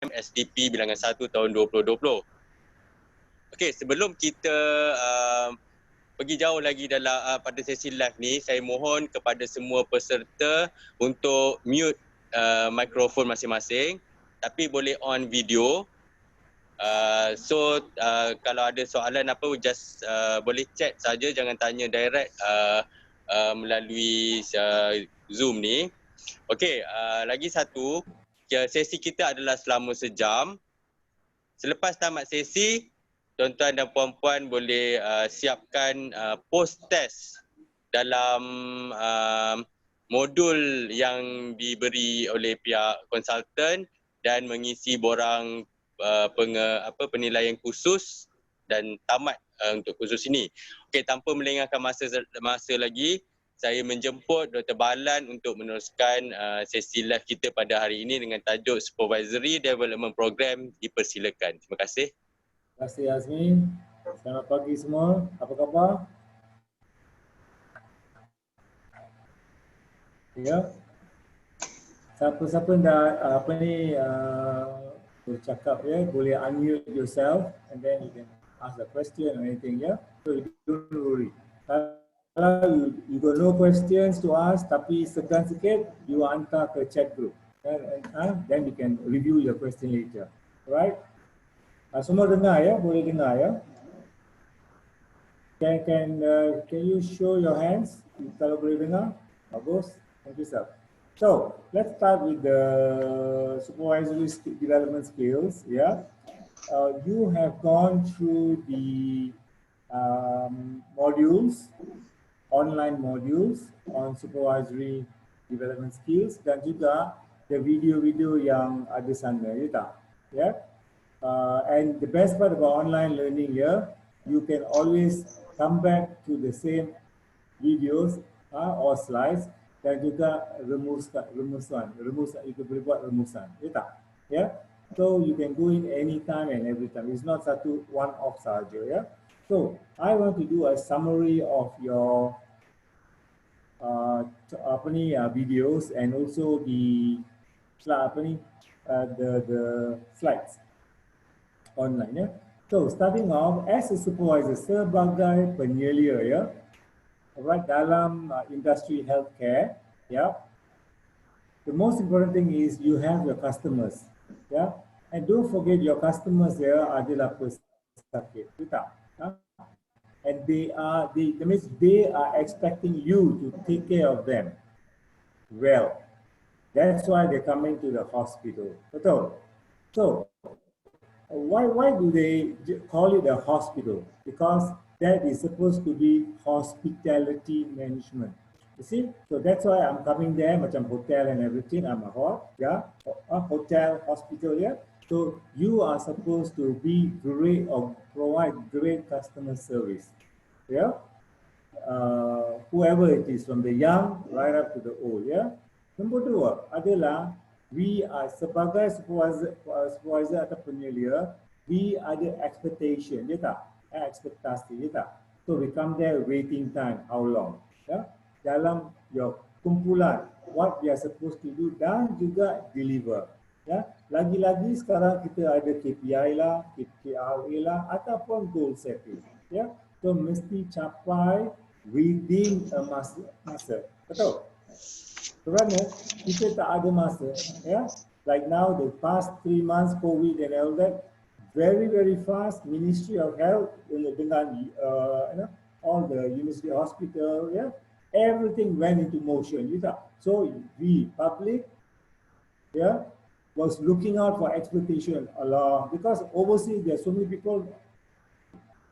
SDP bilangan 1 tahun 2020. Okey, sebelum kita pergi jauh lagi dalam pada sesi live ni, saya mohon kepada semua peserta untuk mute mikrofon masing-masing, tapi boleh on video. Kalau ada soalan apa, just boleh chat saja, jangan tanya direct melalui Zoom ni. Okey, lagi satu, sesi kita adalah selama sejam. Selepas tamat sesi, tuan-tuan dan puan-puan boleh siapkan post test dalam modul yang diberi oleh pihak konsultan dan mengisi borang penilaian khusus dan tamat untuk khusus ini. Okey, tanpa melengahkan masa lagi, saya menjemput Dr Balan untuk meneruskan sesi live kita pada hari ini dengan tajuk Supervisory Development Program. Dipersilakan. Terima kasih. Terima kasih Azmi. Selamat pagi semua. Apa khabar? Ya. Siapa-siapa dah bercakap ya, boleh unmute yourself and then you can ask a question or anything ya. So you don't worry. Kalau you got no questions to ask tapi segan sikit, you hantar ke chat group. Then you can review your question later. Alright? Semua dengar ya, boleh dengar ya. Can you show your hands kalau boleh dengar? Bagus. Thank you sir. So let's start with the supervisory development skills. Yeah, you have gone through the modules, online modules on supervisory development skills dan juga the video-video yang ada sana, ya tak? Yeah. And the best part about online learning here, you can always come back to the same videos or slides dan juga rumusan, itu boleh buat rumusan, ya tak? Yeah? So you can go in anytime and every time. It's not satu one-off saja, ya. So I want to do a summary of your videos and also the slides online ya. So starting off as a supervisor sebagai penyelia ya, alright, dalam industri healthcare ya. The most important thing is you have your customers ya, and don't forget your customers ya adalah pesakit, betul? And that means they are expecting you to take care of them well. That's why they're coming to the hospital, betul? So why do they call it a hospital? Because that is supposed to be hospitality management. You see, so that's why I'm coming there, macam hotel and everything. I'm a hotel, hospital, yeah. So you are supposed to be great or provide great customer service, yeah. Whoever it is, from the young right up to the old, yeah. Nombor dua adalah we are sebagai supervisor atau penyelia, we ada expectation, ya tak? Ekspektasi, ya tak? So we come there waiting time, how long? Ya? Dalam your kumpulan, what we are supposed to do dan juga deliver. Ya? Lagi-lagi sekarang kita ada KPI lah, KPRA lah, ataupun goal setting. Ya? So mesti capai within a masa. Betul? Kerana kita tak ada masa, ya. Like now, the past 3 months, COVID and all that, very fast. Ministry of Health dengan all the university hospital, yeah, everything went into motion, you know. So we public, yeah, was looking out for exploitation along because overseas there are so many people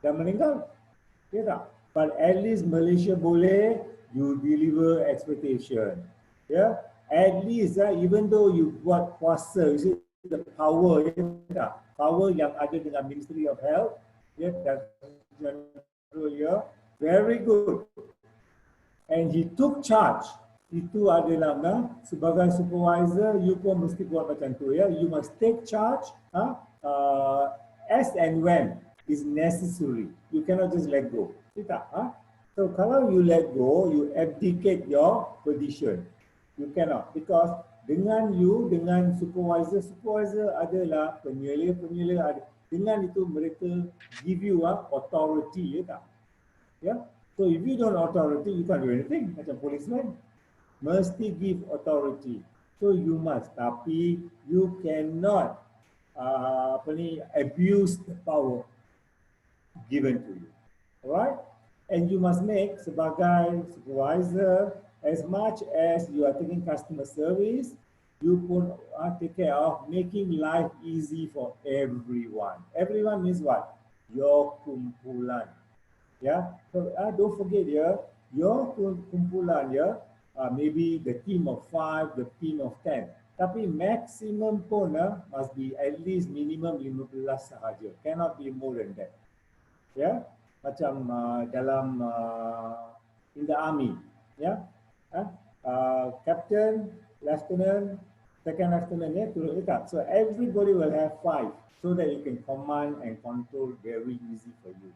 that meninggal, yeah. But at least Malaysia boleh you deliver exploitation. Yeah, at least even though you buat kuasa, you see the power, yeah, power yang ada dengan Ministry of Health, yeah, very good. And he took charge. Itu adalah sebagai supervisor, you pun mesti buat macam tu ya. You must take charge as and when is necessary. You cannot just let go. Tidak. So kalau you let go, you abdicate your position. You cannot, because Dengan you, dengan supervisor adalah penyelia dengan itu mereka give you authority, ya tak? Ya. So if you don't authority, you can't do anything. Macam policeman, mesti give authority. So you must, tapi you cannot abuse the power given to you. Alright? And you must make sebagai supervisor, as much as you are taking customer service, you pun take care of making life easy for everyone. Everyone means what? Your kumpulan. Yeah. So don't forget, your kumpulan, maybe the team of 5, the team of 10. Tapi maximum pun must be at least minimum 15 sahaja. Cannot be more than that. Ya, macam dalam in the army, ya, captain, lieutenant, second lieutenant, ya, turut dekat. So everybody will have 5, so that you can command and control very easy for you.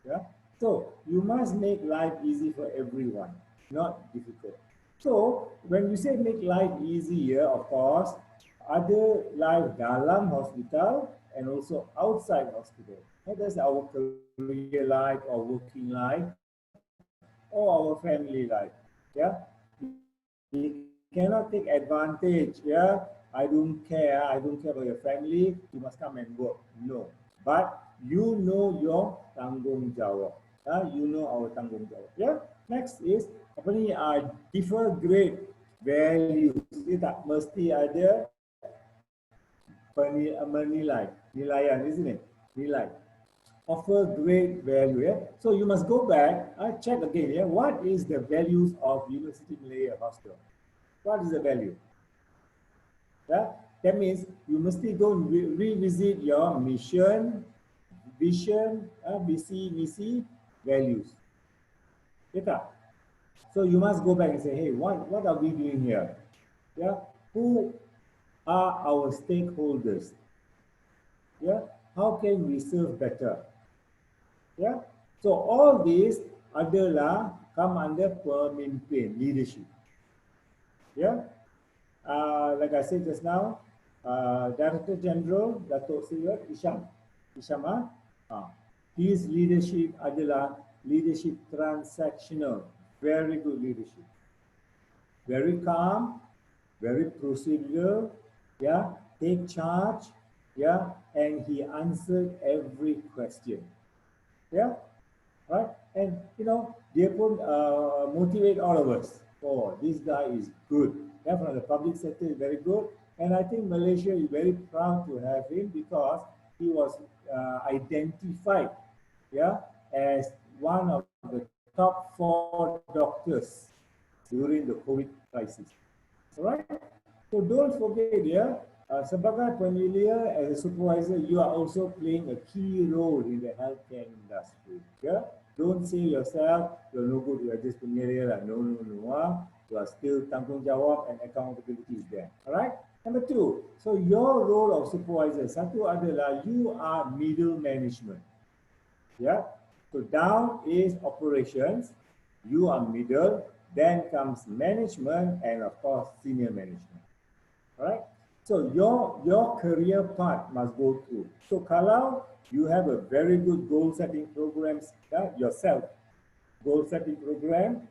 Yeah, so you must make life easy for everyone, not difficult. So when you say make life easier, of course, ada life dalam hospital and also outside hospital. That's our career life or working life or our family life. Yeah, we cannot take advantage. Yeah, I don't care about your family. You must come and work. No, but you know your tanggungjawab. You know our tanggungjawab. Yeah. Next is apa ni? Differ grade values. Dia tak mesti ada nilaian, isn't it? Nilai. Offer great value. Yeah? So you must go back, check again. Yeah? What is the values of University Malaya Hospital? What is the value? Yeah? That means you must go and revisit your mission, vision, misi, values. Yeah? So you must go back and say, hey, what are we doing here? Yeah? Who are our stakeholders? Yeah, how can we serve better? Yeah, so all these adalah come under pemimpin, leadership. Yeah, like I said just now, Director General Datuk Seri Isham, his leadership adalah leadership transactional, very good leadership, very calm, very procedural, yeah, take charge, yeah, and he answered every question, yeah, right, and you know, they pun motivate all of us. Oh, this guy is good. Yeah, from the public sector is very good, and I think Malaysia is very proud to have him because he was identified, yeah, as one of the top 4 doctors during the COVID crisis. Alright, so don't forget, sebagai penyelia as a supervisor, you are also playing a key role in the healthcare industry. Yeah, don't say yourself you're no good, you are just penyelia. No. You are still tanggungjawab and accountability is there. Alright. Number 2, so your role of supervisor, satu adalah you are middle management. Yeah, so down is operations, you are middle. Then comes management and of course senior management. All right. So your career path must go through. So kalau you have a very good goal setting programs, yourself, goal setting program,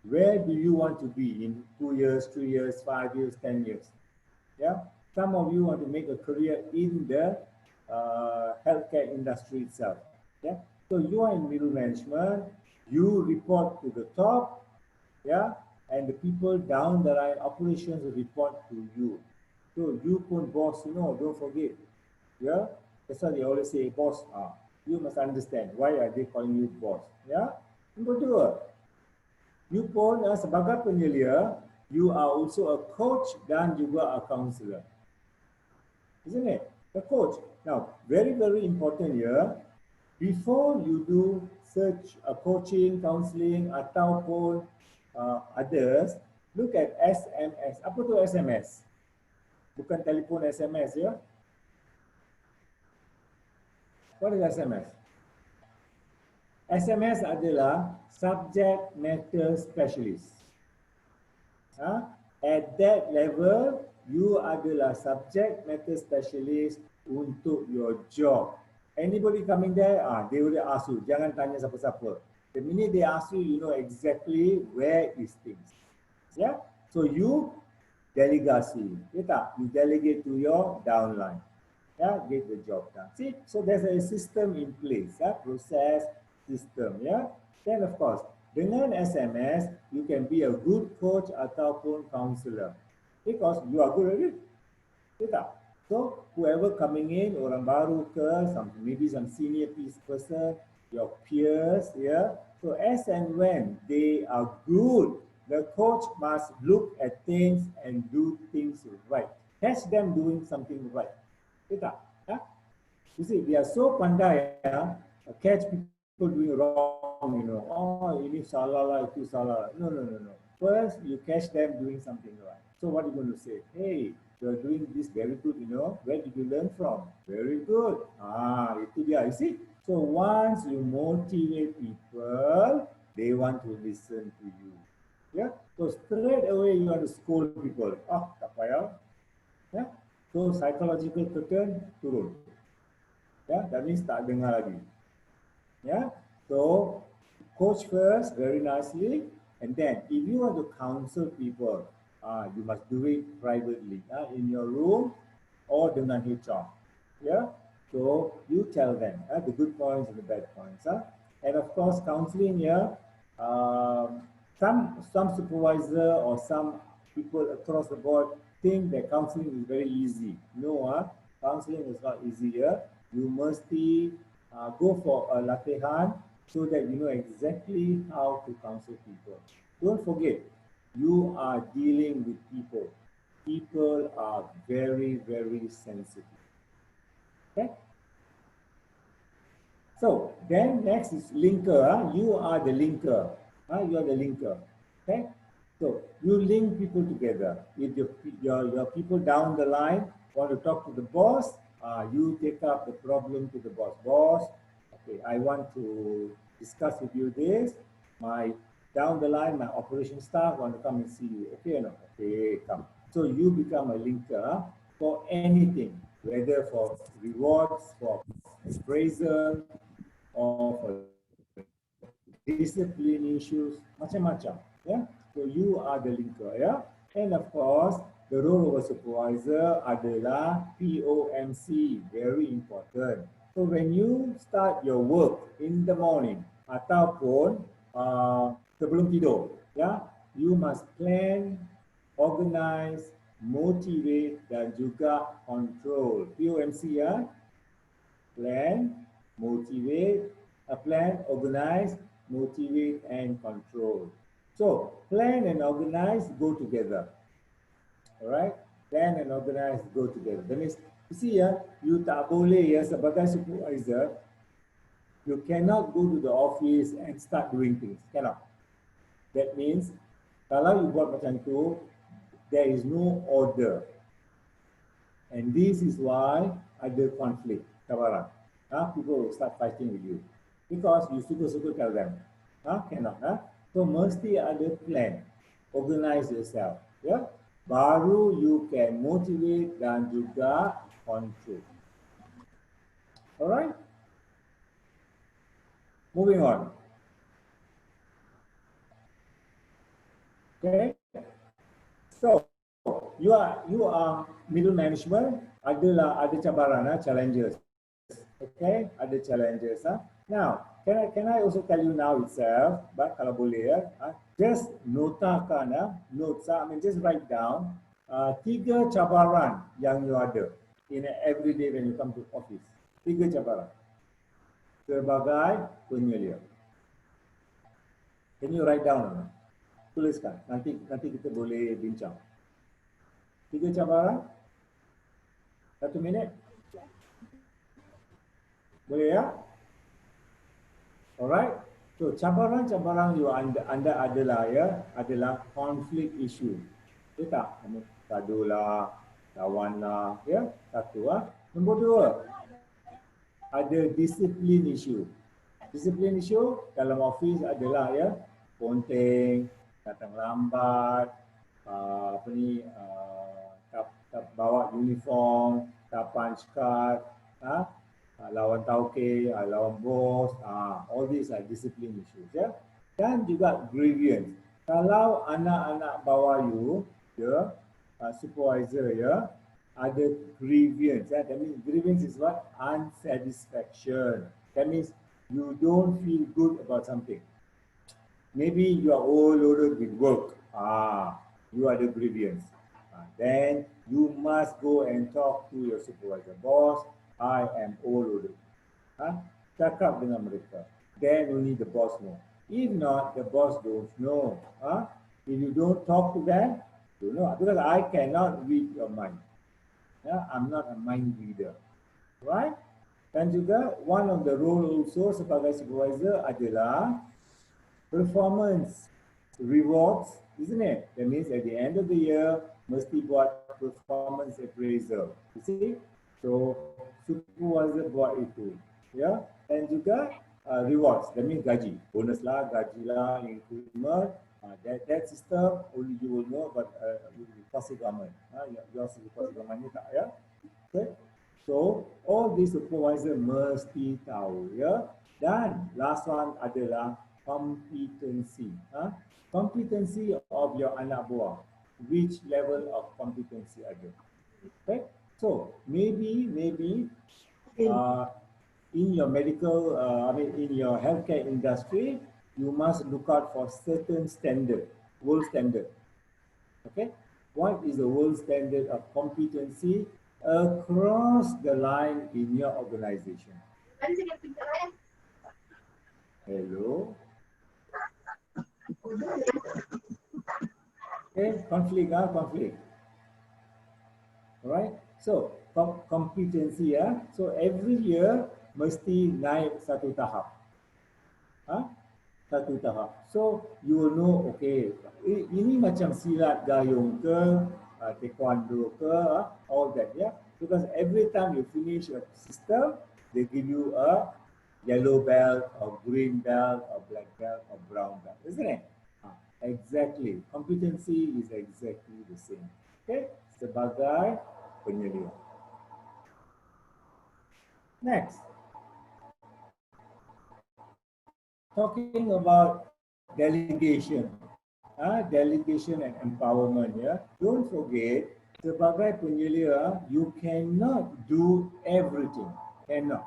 where do you want to be in 2 years, 3 years, 5 years, 10 years? Yeah. Some of you want to make a career in the healthcare industry itself. Yeah. So you are in middle management. You report to the top. Yeah, and the people down the line operations will report to you. So you pun boss, don't forget. Yeah, that's why they always say, boss, you must understand why are they calling you boss. Yeah, number 2, you pun sebagai penyelia, you are also a coach dan juga a counselor, isn't it? The coach. Now, very important here. Before you do such coaching, counseling ataupun others, look at SMS. Apa tu SMS? Bukan telefon SMS, ya. What is SMS? SMS adalah subject matter specialist. At that level, you adalah subject matter specialist untuk your job. Anybody coming there, they will ask you, jangan tanya siapa-siapa. The minute they ask you, you know exactly where is things. Yeah, so you delegasi, you delegate to your downline. Yeah, get the job done. See, so there's a system in place, process system. Yeah, then of course, dengan SMS, you can be a good coach ataupun counselor because you are good at it. So whoever coming in, orang baru ke, maybe some senior person, your peers, yeah. So as and when they are good, the coach must look at things and do things right. Catch them doing something right. Yeah? You see, they are so pandai, catch people doing wrong, you know. Oh, ini salah lah, itu salah. No. First, you catch them doing something right. So what are you going to say? Hey, you're doing this very good, you know. Where did you learn from? Very good. Itu dia. You see? So once you motivate people, they want to listen to you. Yeah. So straight away you want to scold people. Tak payah. Yeah. So psychological curtain turun. Yeah. That means tak dengar lagi. Yeah. So coach first very nicely, and then if you want to counsel people, you must do it privately, in your room or dengan HR. Yeah. So you tell them the good points and the bad points. And of course, counseling here. Some supervisor or some people across the board think that counseling is very easy. No, counseling is not easy here. You must go for a latihan so that you know exactly how to counsel people. Don't forget, you are dealing with people. People are very, very sensitive. Okay? So then next is linker. You are the linker. You are the linker. Okay? So you link people together. If your people down the line want to talk to the boss, you take up the problem to the boss. Boss, okay, I want to discuss with you this. Down the line, my operation staff want to come and see you. Okay or not? Okay, come. So you become a linker for anything, whether for rewards, for appraisal, or for discipline issues, macam-macam. Yeah. So you are the linker. Yeah. And of course, the role of a supervisor adalah POMC, very important. So when you start your work in the morning ataupun sebelum tidur, yeah, you must plan, organize, motivate dan juga control. POMC, ya. Plan, motivate, plan, organize, motivate and control. So plan and organize go together. All right, plan and organize go together. That means, you see, you tak boleh sebagai supervisor, you cannot go to the office and start doing things. Cannot. That means, kalau you buat macam tu, there is no order. And this is why ada conflict, cabaran. People will start fighting with you. Because you suka-suka tell them. Cannot. So, mesti ada plan. Organize yourself. Yeah? Baru you can motivate dan juga control. Alright? Moving on. Okay. So you are middle management, ada cabaran, challenges. Okay, ada challenges. Now, can I also tell you now itself, but kalau boleh just notakan notes. I mean, just write down 3 cabaran yang you ada in every day when you come to office. 3 cabaran sebagai penyelia. Can you write down? Tuliskan. Nanti kita boleh bincang. 3 cabaran. 1 minit. Boleh ya? Alright. So cabaran-cabaran you anda adalah conflict issue. Betul tak? Gaduh lah, kawan lah, ya. 1. Nombor 2. Ada discipline issue. Discipline issue dalam office adalah ponteng, datang lambat, tak bawa uniform, tak punch card, lawan tauke, lawan bos, all these are discipline issues, ya. Dan juga grievance. Kalau anak-anak bawah you, ya, supervisor, ya, ada grievance, ya. That means grievance is what? Unsatisfaction. That means you don't feel good about something. Maybe you are overloaded with work. You are the grievance. Then you must go and talk to your supervisor. Boss, I am overloaded. Cakap dengan mereka. Then only the boss know. If not, the boss don't know. If you don't talk to them, you know. Because I cannot read your mind. I'm not a mind reader. Right? Dan juga one of the role also sebagai supervisor adalah performance rewards, isn't it? That means at the end of the year, mesti buat performance appraisal. You see? So, supervisor buat itu. Ya. Dan juga rewards, that means gaji. Bonus lah, gaji lah, increment. That system only you will know, but cost government. Yours is cost government ni tak, ya? Okay. So, all these supervisor mesti tahu, ya. Dan last one adalah competency. Competency of your anak buah. Which level of competency ada? Okay. So maybe in your medical, in your healthcare industry, you must look out for certain standard, world standard. Okay. What is the world standard of competency across the line in your organization? Hello. Okay, conflict. Alright, so competency, so every year mesti naik satu tahap. Satu tahap. So you will know, okay, ini macam silat gayung ke, taekwondo ke, all that, yeah. Because every time you finish a system, they give you a yellow belt, or green belt, or black belt, or brown belt, isn't it? Exactly. Competency is exactly the same. Okay, sebagai penyelia. Next, talking about delegation, delegation and empowerment. Yeah, don't forget, sebagai penyelia, you cannot do everything. Cannot.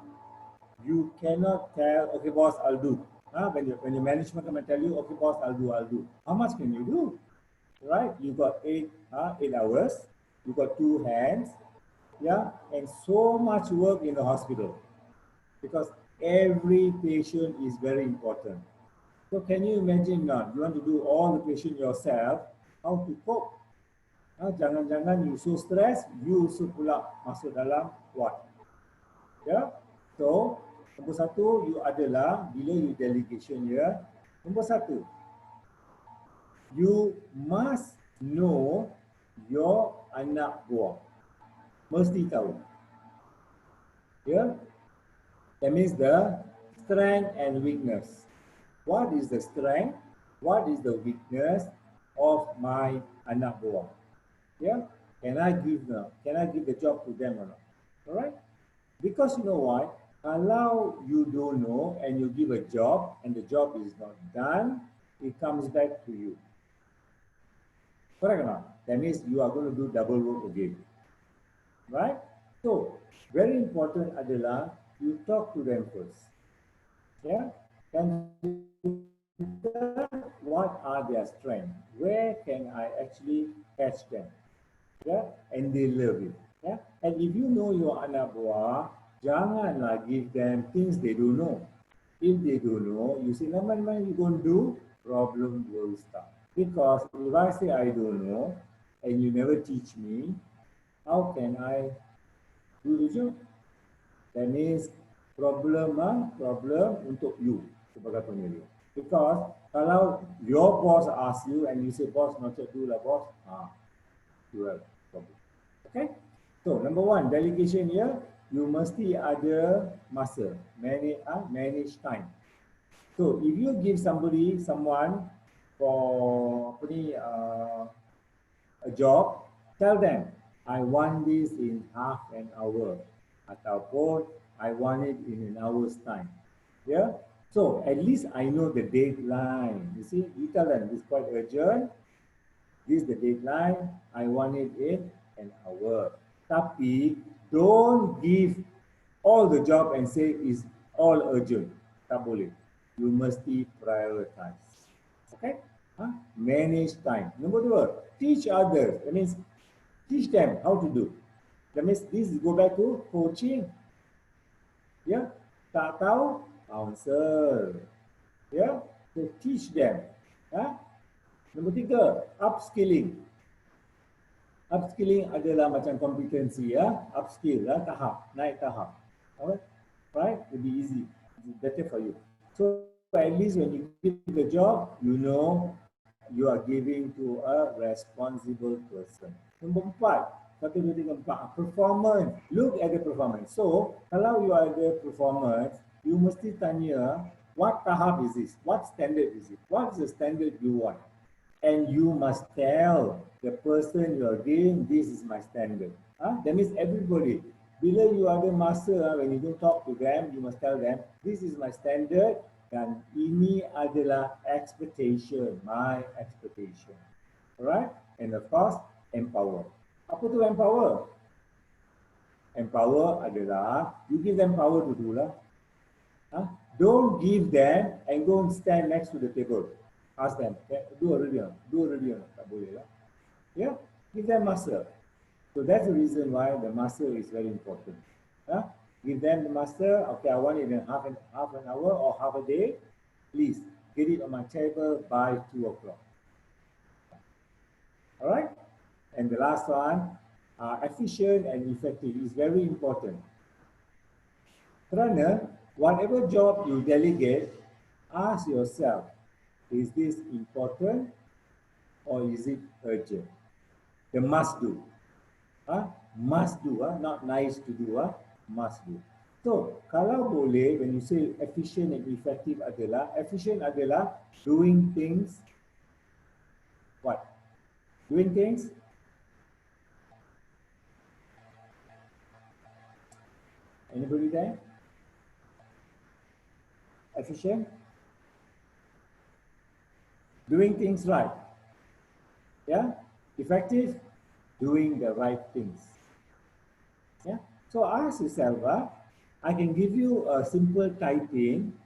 You cannot tell, okay, boss, I'll do. When your management come and tell you, okay, boss, I'll do. How much can you do? Right? You got 8 hours. You got 2 hands. Yeah, and so much work in the hospital because every patient is very important. So can you imagine now? You want to do all the patient yourself? How to cope? Jangan-jangan you so stress, you so pula masuk dalam what? Yeah. So nombor satu, you adalah bila you delegation, ya. Nombor satu, you must know your anak buah. Mesti tahu. Ya. That means the strength and weakness. What is the strength? What is the weakness of my anak buah? Yeah. Can I give the job to them or not? Alright? Because you know what? Kalau you don't know and you give a job and the job is not done, it comes back to you. Correct or not? That means you are going to do double work again. Right? So, very important adalah you talk to them first. Yeah? And what are their strengths? Where can I actually catch them? Yeah? And they love it. Yeah? And if you know your anak buah, janganlah give them things they don't know. If they don't know, you say, no, man, you don't do, problem will start. Because if I say I don't know, and you never teach me, how can I do the job? That means problem untuk you sebagai penyelia. Because kalau your boss asks you and you say, boss, not to do lah, boss, you have problem. Okay? So, number one, delegation here. You mesti ada masa, manage time. So if you give someone for a job, tell them, I want this in half an hour. Ataupun I want it in an hour's time. Yeah. So at least I know the deadline. You see, you tell them it's quite urgent. This is the deadline. I want it in an hour. Tapi don't give all the job and say it's all urgent. Tak boleh. You must prioritize. Okay? Huh? Manage time. Number two, teach others. That means teach them how to do. That means this go back to coaching. Yeah? Tak tahu, counsel. Yeah? So teach them. Huh? Nombor tiga, upskilling. Upskilling adalah macam kompetensi ya, upskill lah, tahap, naik tahap. Alright, right? It'll be easy, it's better for you. So at least when you give the job, you know you are giving to a responsible person. Nombor empat, 1, 2, 3, 4, performance. Look at the performance. So kalau you ada performance, you mesti tanya, what tahap is this? What standard is it? What is the standard you want? And you must tell the person you are giving, this is my standard. That means everybody, bila you ada masa, when you don't talk to them, you must tell them, this is my standard dan ini adalah expectation, my expectation. Alright? And of course, empower. Apa tu empower? Empower adalah, you give them power to do lah. Don't give them and go and stand next to the table. Ask them, do already, tak boleh lah. Yeah, give them masa. So that's the reason why the masa is very important. Give them the masa, okay, I want it in half an hour or half a day. Please, get it on my table by 2 o'clock. All right? And the last one, efficient and effective is very important. Kerana, whatever job you delegate, ask yourself, is this important or is it urgent? The must do. Must do, not nice to do, must do. So, kalau boleh, when you say efficient and effective adalah, efficient adalah doing things, what? Doing things anybody there? Efficient? Doing things right. Yeah? Effective? Doing the right things. Yeah? So ask yourself, I can give you a simple typing,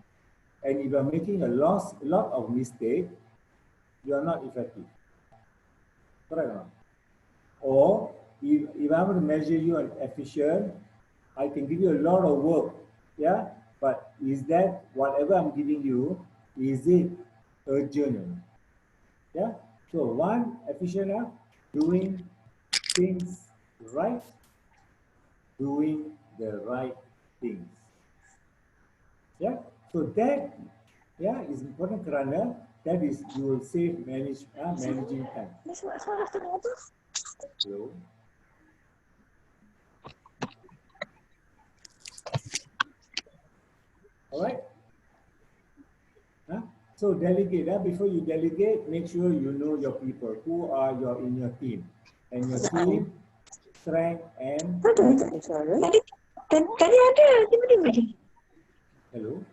and if you're making a lot of mistake, you are not effective. Correct or not? Or if I want to measure you as efficient, I can give you a lot of work. Yeah? But is that whatever I'm giving you, is it urgent? Yeah, so one, efficient, doing things right, doing the right things. Yeah, so that is important kerana that is you will save managing time. Hello. All right. So delegate, before you delegate, make sure you know your people, who are in your team. And your team, strength and... Tadi ada, tiba-tiba je. Hello?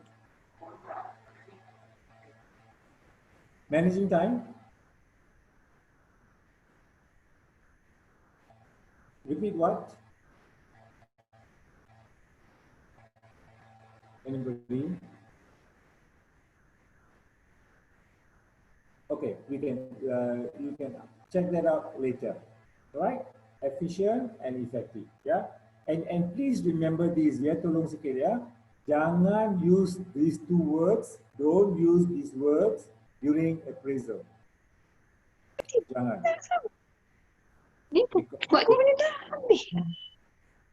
Managing time? Repeat what? Anybody? Okay, you can check that out later. All right? Efficient and effective. Yeah. And please remember this. Ya, tolong sikit ya. Jangan use these two words. Don't use these words during appraisal. Jangan.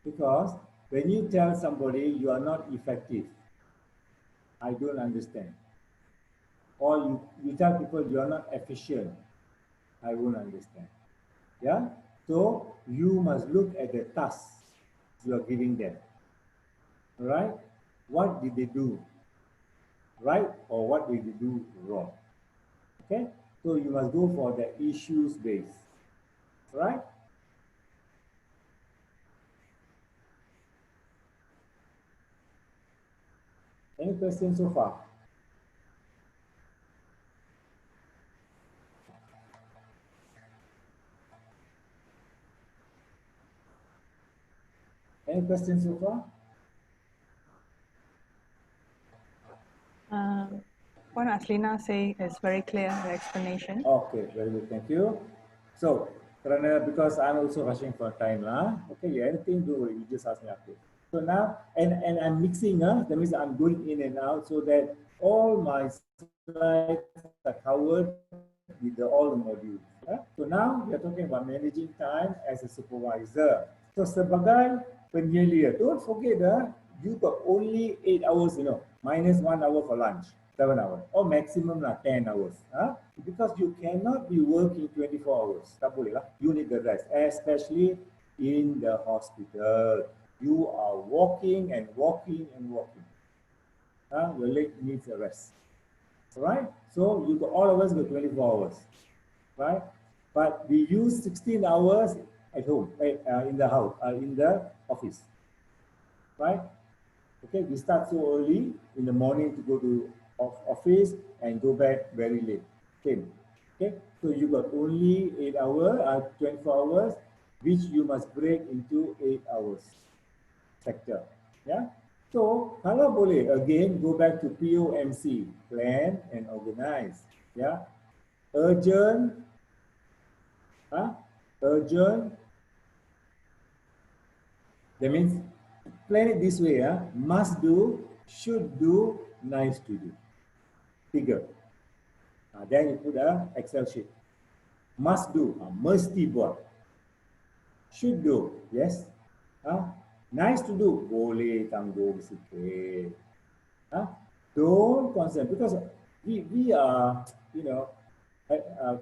Because when you tell somebody you are not effective, I don't understand. Or you tell people you are not efficient, I won't understand. Yeah? So you must look at the tasks you are giving them. All right? What did they do right or what did they do wrong? Okay? So you must go for the issues based. Right? Any questions so far? Any questions so far? What Aslina say is very clear, the explanation. Okay, very good, thank you. So, because I'm also rushing for time lah. Okay, anything do you just ask me after. So now, and I'm mixing, that means I'm going in and out so that all my slides are covered with all the modules. So now we are talking about managing time as a supervisor. So sebagai penyelia, don't forget you got only 8 hours, minus 1 hour for lunch. 7 hours or maximum 10 hours. Because you cannot be working 24 hours. Tak boleh lah. You need the rest, especially in the hospital. You are walking and walking and walking. Your leg needs a rest. Right? So you got, all of us got 24 hours. Right? But we use 16 hours at home, in the house, in the office. Right? Okay, we start so early in the morning to go to office and go back very late. Same. Okay, so you got only 8 hours, 24 hours, which you must break into 8 hours sector. Yeah. So kalau boleh, again go back to POMC, plan and organize. Yeah. Urgent. Urgent. That means plan it this way, must do, should do, nice to do. Figure. Then you put a Excel sheet. Must do, mesti buat. Should do, yes. Nice to do, boleh tanggung sikit. Don't concentrate, because we are,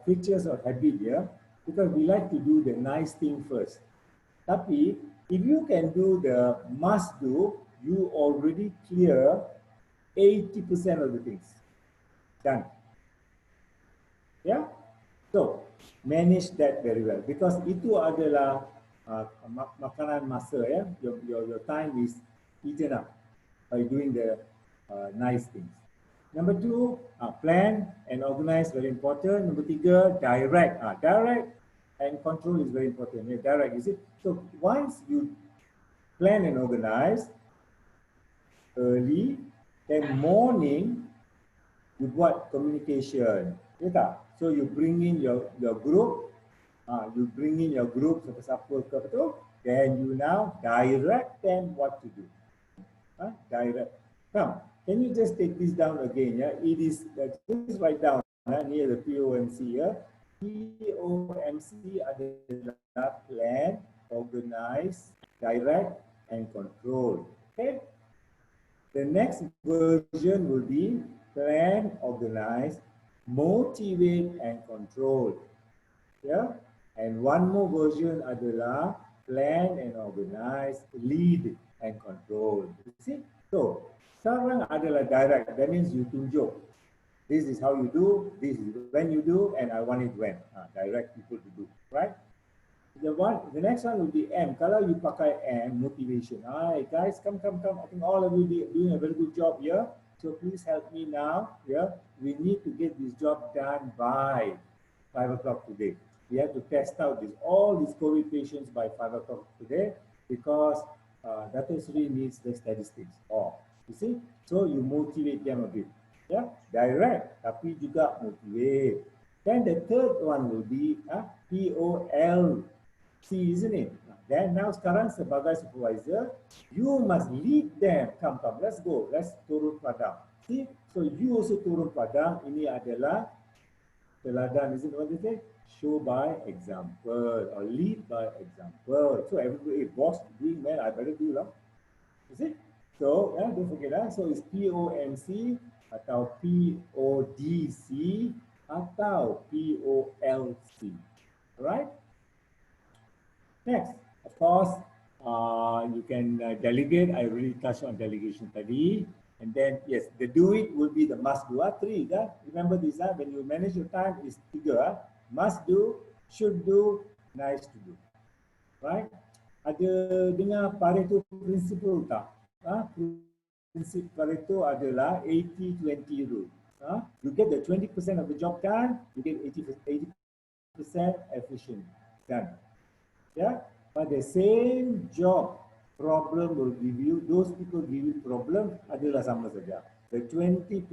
creatures of habit, because we like to do the nice thing first. Tapi if you can do the must do, you already clear 80% of the things. Done. Yeah? So, manage that very well. Because itu adalah makanan masa, ya. Your time is eaten up by doing the nice things. Number 2, plan and organize, very important. Number 3, direct. Direct and control is very important. Yeah, direct, is it? So once you plan and organize early, then morning you buat communication. Ya tak? So you bring in your group, siapa-siapa ke betul, then you now direct them what to do. Direct. Come, can you just take this down again? Yeah, it is just write down near the POMC. Yeah, POMC adalah plan, organize, direct, and control. Okay. The next version will be plan, organize, motivate, and control. Yeah. And one more version adalah plan and organize, lead, and control. You see? So, sekarang adalah direct. That means you tunjuk. This is how you do, this is when you do, and I want it when. Direct people to do, right? The next one will be M. Kalau you pakai M, motivation. Hi guys, come. I think all of you doing a very good job here. So please help me now. Yeah, we need to get this job done by 5 o'clock today. We have to test out all these COVID patients by 5 o'clock today, because Dr. Sri needs the statistics. You see? So you motivate them a bit. Yeah, direct, tapi juga motivate. Then the third one will be POLC, isn't it? Then now sekarang sebagai supervisor, you must lead them. Come, let's go. Let's turun padang. See, so you also turun padang. Ini adalah teladan, is it what they say? Show by example or lead by example. So everybody, boss doing, man, I better do lah. You see? So don't forget so it's POMC atau PODC atau POLC. Alright? Next, of course, you can delegate. I already touched on delegation tadi. And then, yes, the do it will be the must do. 3. Remember this, when you manage your time is 3. Must do, should do, nice to do. Right? Ada dengar Pareto principle tak? Prinsip Pareto adalah 80-20 rule. You get the 20% of the job done, you get 80% efficient done. Yeah, but the same job problem will give you, those people give you problem adalah sama saja. The 20%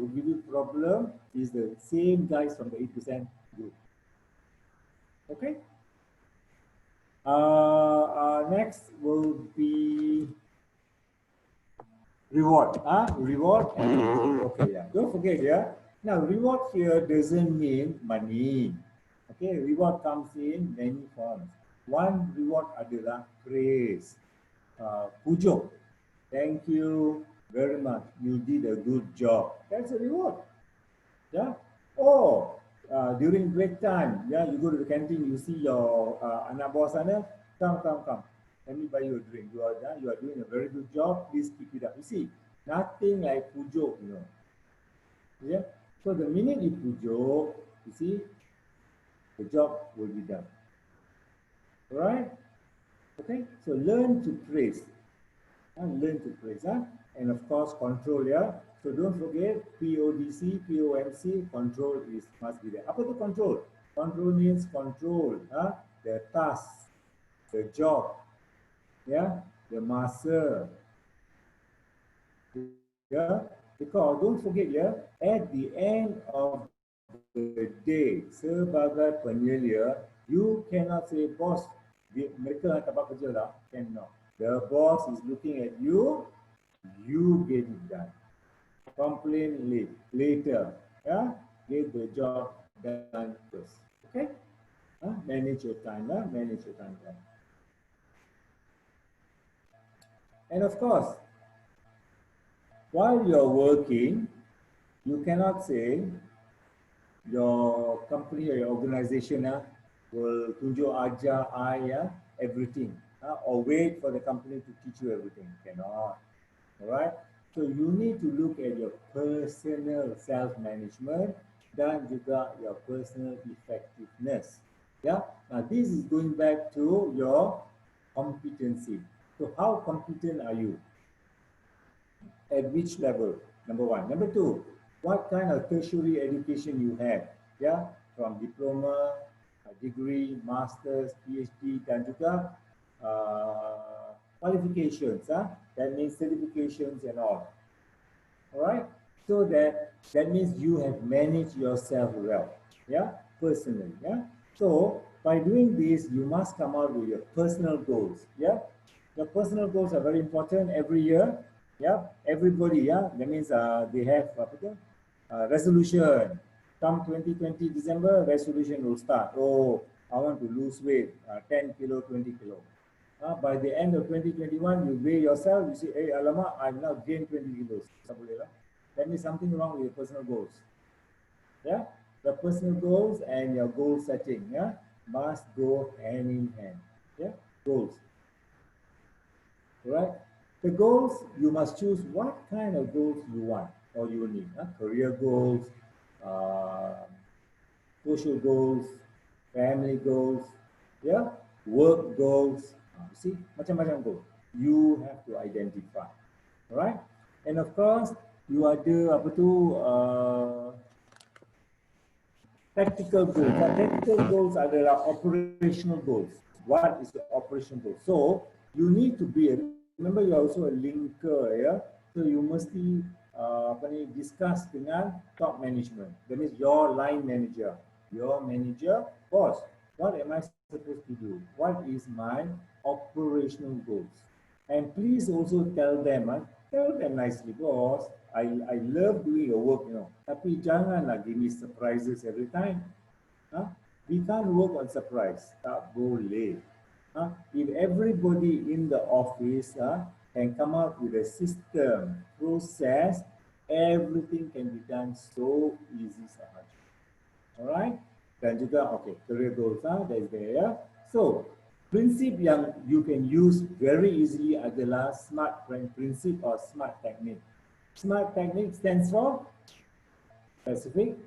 who give you problem is the same guys from the 8% group. Okay. Next will be reward. Reward. Okay, yeah. Don't forget, yeah. Now, reward here doesn't mean money. Okay, reward comes in many forms. One reward adalah praise. Pujo. Thank you very much. You did a good job. That's a reward. Yeah. Or during break time, yeah, you go to the canteen, you see your anak bawah sana, come. Let me buy you a drink. You are doing a very good job. Please keep it up. You see, nothing like pujo, you know. Yeah. So the minute you pujo, you see, the job will be done. All right. Okay. So learn to praise. Learn to praise. And of course, control. Yeah. So don't forget PODC, POMC, control must be there. Apa tu control? Control means control the task, the job, yeah, the masa. Yeah, because don't forget, yeah, at the end of the day, sebagai penyelia, you cannot say, boss, mereka tak kerja lah. Cannot. The boss is looking at you, you get it done. Complain later. Yeah, get the job done first. Okay, manage your time. Manage your time. And of course, while you're working, you cannot say your company or your organization will tunjuk ajar everything or wait for the company to teach you everything. Cannot. All right. So you need to look at your personal self-management dan juga your personal effectiveness. Yeah. Now this is going back to your competency. So how competent are you? At which level? Number one. Number two, what kind of tertiary education you have? Yeah, from diploma, degree, masters, PhD, dan juga qualifications. That means certifications and all. All right. So that means you have managed yourself well. Yeah, personally. Yeah. So by doing this, you must come out with your personal goals. Yeah. Your personal goals are very important every year. Yeah, everybody, yeah, that means they have resolution. Come 2020 December, resolution will start. Oh, I want to lose weight, 10 kilo, 20 kilo. By the end of 2021, you weigh yourself, you say, hey, alamak, I've now gained 20 kilos. That means something wrong with your personal goals. Yeah, the personal goals and your goal setting, yeah, must go hand in hand. Yeah, goals. All right. The goals, you must choose what kind of goals you want or you need. Career goals, social goals, family goals, yeah, work goals. See, macam-macam goals. You have to identify. All right? And of course, you ada tactical goals. Tactical goals adalah operational goals. What is the operational goal? So, you need to be remember, you are also a linker, yeah. So you mesti discuss dengan top management. That means your line manager, your manager, boss. What am I supposed to do? What is my operational goals? And please also tell them nicely, boss. I love doing your work, you know. Tapi janganlah give me surprises every time. We can't work on surprise. Tak boleh. If everybody in the office can come up with a system, process, everything can be done so easy. All right? Dan juga, okay, career goals, that is there. So, prinsip yang you can use very easily adalah SMART principle or SMART technique. SMART technique stands for specific.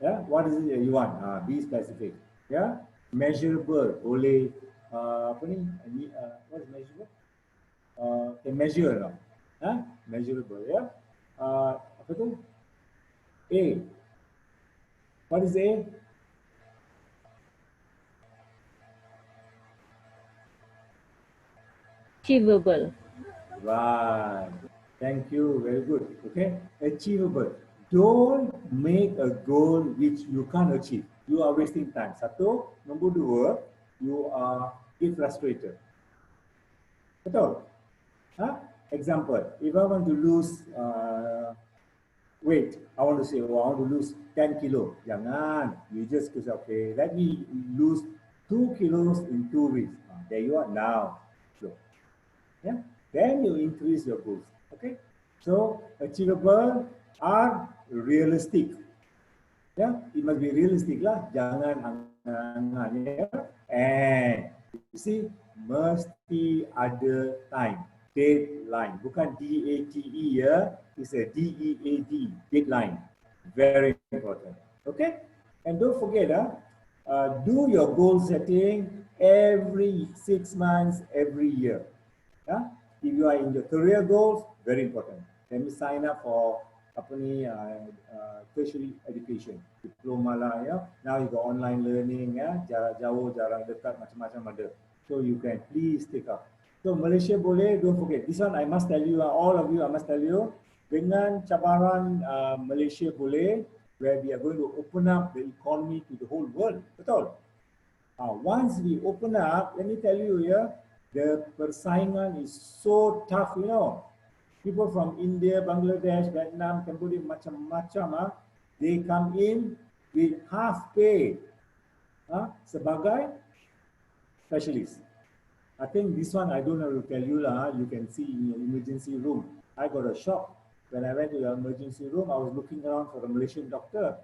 Yeah, what is it that you want? Be specific. Yeah. measurable oleh apa ni, what is measurable? Measure lah. Measurable, ya. Apa tu? A. What is A? Achievable. Right. Thank you. Very good. Okay. Achievable. Don't make a goal which you can't achieve. You are wasting time. Satu. Nombor dua, you are get frustrated. Betul? Example, if I want to lose weight, I want to say, oh, I want to lose 10 kilo. Jangan. You just say, okay, let me lose 2 kilos in 2 weeks. There you are now. So, yeah. Then you increase your goals. Okay. So achievable are realistic. Yeah, it must be realistic lah. Jangan angan-angan, ya. And you see, mesti ada time, deadline. Bukan DATE, ya. It's a DEAD, deadline. Very important. Okay. And don't forget, do your goal setting every 6 months, every year. If you are in your career goals, very important. Let me sign up for tertiary education, diploma lah, ya. Now you got online learning, ya. Jarak jauh, jarak dekat, macam-macam ada. So you can please take up. So Malaysia boleh, don't forget. This one I must tell you, all of you, I must tell you, dengan cabaran Malaysia boleh, where we are going to open up the economy to the whole world. Betul? Once we open up, let me tell you, ya. The persaingan is so tough, you know. People from India, Bangladesh, Vietnam, Cambodia, macam-macam, they come in with half pay sebagai specialist. I think this one I don't have to tell you lah. You can see in your emergency room. I got a shock when I went to the emergency room. I was looking around for a Malaysian doctor.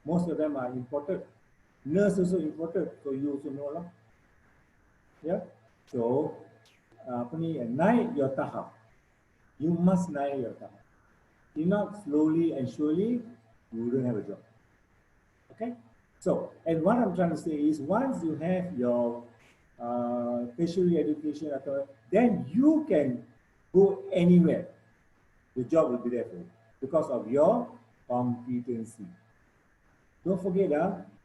Most of them are imported. Nurse also imported, so you also know lah. Yeah. So, naik your tahap. You must naik your tahap. If not, slowly and surely, you wouldn't have a job. Okay? So, and what I'm trying to say is, once you have your tertiary education, then you can go anywhere. The job will be there for you because of your competency. Don't forget,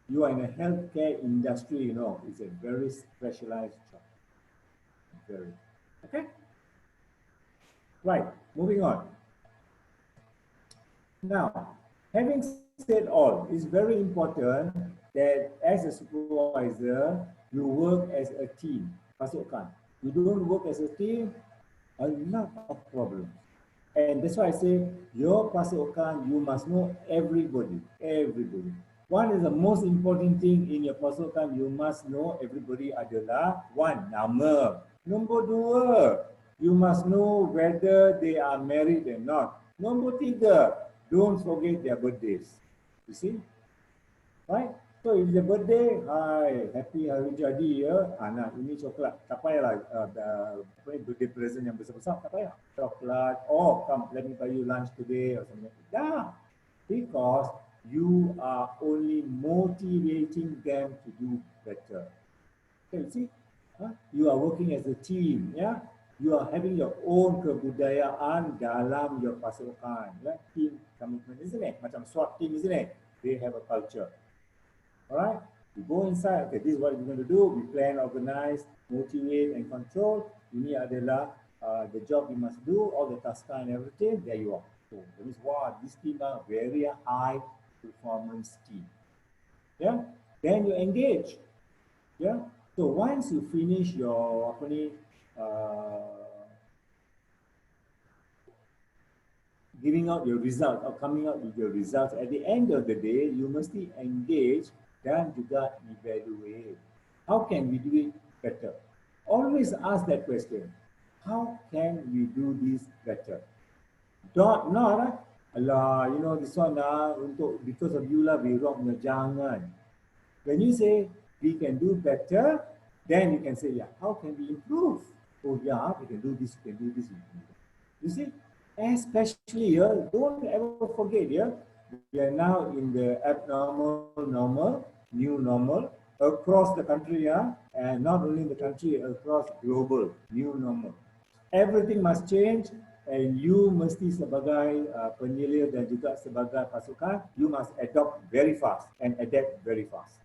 you are in a healthcare industry, you know, it's a very specialized job. Very. Okay? Right, moving on. Now, having said all, it's very important that as a supervisor, you work as a team. Pasukan. You don't work as a team, a lot of problems. And that's why I say, your pasukan, you must know everybody, everybody. One is the most important thing in your pasukan, you must know everybody adalah, one, nama. Nombor dua, you must know whether they are married or not. Nombor tiga, don't forget their birthdays. You see? Right? So if the birthday, hi, happy hari jadi ya, anak ini coklat. Tak payahlah birthday present yang besar-besar, tak payah. Coklat, oh come, let me buy you lunch today or something. Yeah, because you are only motivating them to do better. Okay, you see? You are working as a team, yeah. You are having your own kebudayaan dalam your pasukan, yeah? Team commitment, isn't it? Macam SWAT team, isn't it? They have a culture. All right. You go inside. Okay, this is what we're going to do. We plan, organize, motivate, and control. Ini adalah the job you must do, all the tasks and everything. There you are. So that is what this team are very high performance team. Yeah. Then you engage. Yeah. So once you finish your giving out your result or coming out with your results, at the end of the day, you must engage dan juga evaluate. How can we do it better? Always ask that question. How can we do this better? Not Allah, you know, this one because of you lah we wrong. Jangan. When you say we can do better, then you can say, yeah, how can we improve? Oh yeah, we can do this, we can do this. You see, especially here, don't ever forget here, we are now in the abnormal, normal, new normal. across the country, and not only in the country, across global, new normal. Everything must change, and you mesti sebagai penyelia dan juga sebagai pasukan, you must adopt very fast and adapt very fast.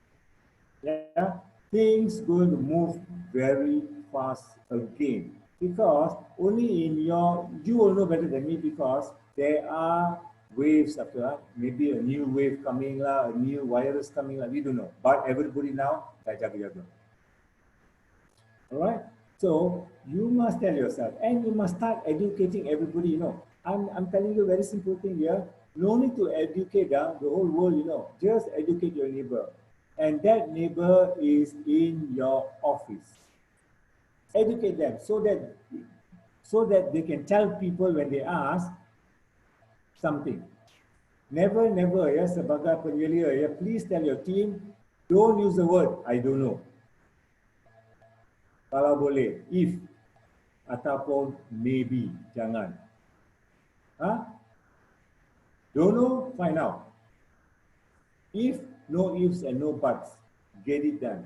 Yeah, things going to move very fast again because only in you will know better than me because there are waves after maybe a new wave coming lah, a new virus coming lah, we don't know. But everybody now, jaga-jaga. All right. So you must tell yourself, and you must start educating everybody. You know, I'm telling you a very simple thing here. No need to educate the whole world. You know, just educate your neighbor, and that neighbor is in your office. Educate them so that they can tell people when they ask something. Never, ya, sebagai penyelia, ya, please tell your team, don't use the word I don't know. Kalau boleh, if ataupun maybe, jangan. Don't know, find out. If, no ifs and no buts, get it done.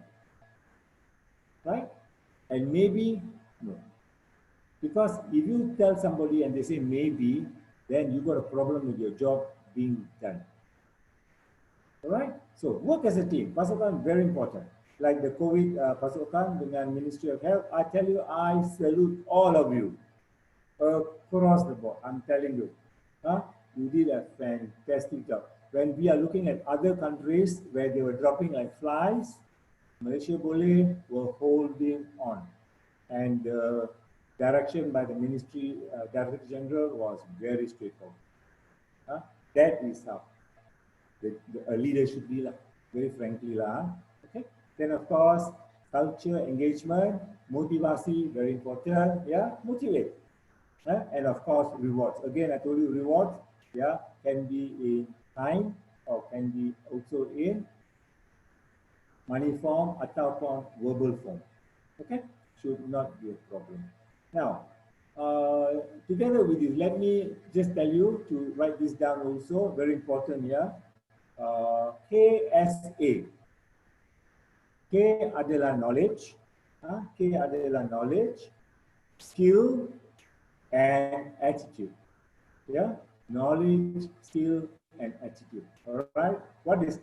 Right? And maybe, no. Because if you tell somebody and they say maybe, then you got a problem with your job being done. All right? So work as a team. Pasukan very important. Like the COVID pasukan dengan Ministry of Health, I tell you, I salute all of you across the board. I'm telling you, you did a fantastic job. When we are looking at other countries where they were dropping like flies, Malaysia boleh were holding on, and the direction by the Ministry Director General was very straightforward. That is how a leader should be, very frankly. Okay. Then of course, culture, engagement, motivasi, very important. Yeah, motivate. And of course, rewards. Again, I told you rewards, yeah, can be in time or can be also in money form ataupun verbal form. Okay, should not be a problem. Now, together with you, let me just tell you to write this down also, very important here. KSA. K adalah knowledge. K adalah knowledge, skill, and attitude. Yeah, knowledge, skill, and attitude. All right. What is